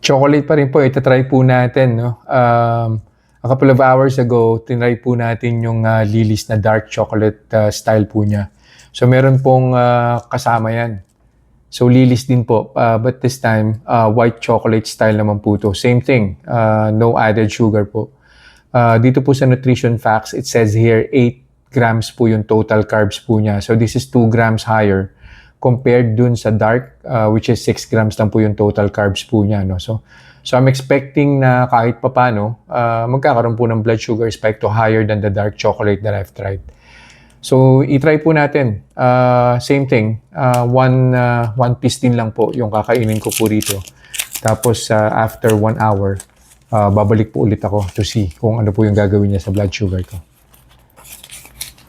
Chocolate pa rin po, ita-try po natin, no? A couple of hours ago, tinry po natin yung Lily's na dark chocolate style po niya. So meron pong kasama yan. So Lily's din po, but this time, white chocolate style naman po to. Same thing, no added sugar po. Dito po sa nutrition facts, it says here 8 grams po yung total carbs po niya. So this is 2 grams higher compared dun sa dark, which is 6 grams lang po yung total carbs po niya. No? So I'm expecting na kahit papano, magkakaroon po ng blood sugar spike to higher than the dark chocolate that I've tried. So i-try po natin. Same thing, one piece din lang po yung kakainin ko po rito. Tapos after 1 hour, babalik po ulit ako to see kung ano po yung gagawin niya sa blood sugar ko.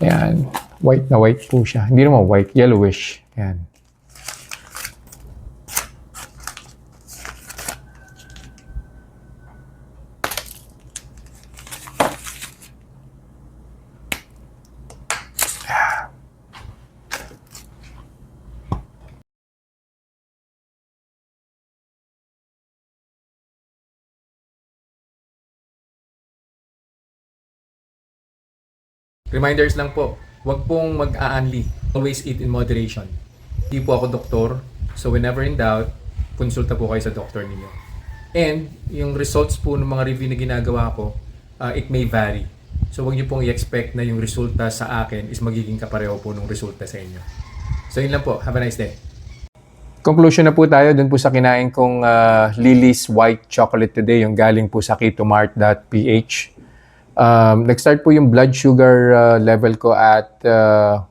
Ayan, white na white po siya. Hindi naman white, yellowish. Ayan. Reminders lang po, huwag pong mag-aanli. Always eat in moderation. Hindi po ako doktor, so whenever in doubt, konsulta po kayo sa doktor ninyo. And yung results po ng mga review na ginagawa ko, it may vary. So huwag niyo pong i-expect na yung resulta sa akin is magiging kapareho po ng resulta sa inyo. So yun lang po. Have a nice day. Conclusion na po tayo dun po sa kinain kong Lily's White Chocolate today, yung galing po sa ketomart.ph. Nag-start po yung blood sugar level ko at 110.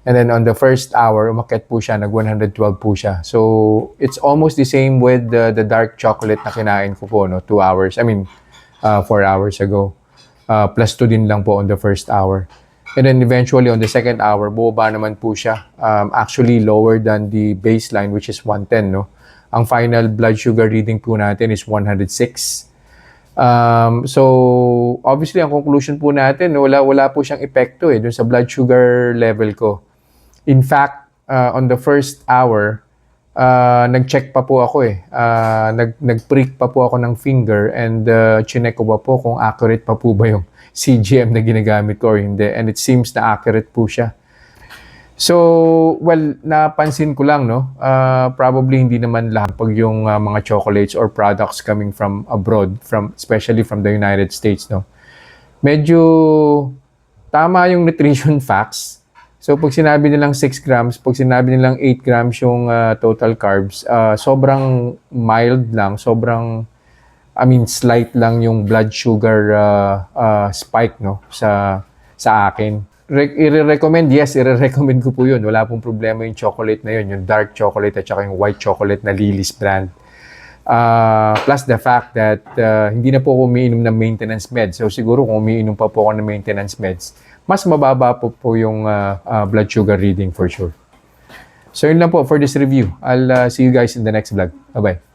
And then on the first hour, umakyat po siya, nag-112 po siya. So, it's almost the same with the dark chocolate na kinain ko po, no? 2 hours, 4 hours ago. Plus 2 din lang po on the first hour. And then eventually on the second hour, bumaba naman po siya. Actually lower than the baseline, which is 110, no? Ang final blood sugar reading po natin is 106. So obviously ang conclusion po natin, wala po siyang epekto dun sa blood sugar level ko. In fact, on the first hour, nag-check pa po ako nag-prick pa po ako ng finger and chinek ko pa po kung accurate pa po ba yung CGM na ginagamit ko or hindi, and it seems na accurate po siya. So, well, napansin ko lang, no? Probably hindi naman lahat pag yung mga chocolates or products coming from abroad, especially from the United States, no? Medyo tama yung nutrition facts. So, pag sinabi nilang 6 grams, pag sinabi nilang 8 grams yung total carbs, sobrang mild lang, slight lang yung blood sugar spike, no? Sa akin. I-recommend ko po yun. Wala pong problema yung chocolate na yun, yung dark chocolate at saka yung white chocolate na Lily's brand. Plus the fact that hindi na po ako umiinom ng maintenance meds. So siguro kung umiinom pa po ako ng maintenance meds, mas mababa po yung blood sugar reading for sure. So yun lang po for this review. I'll see you guys in the next vlog. Bye-bye.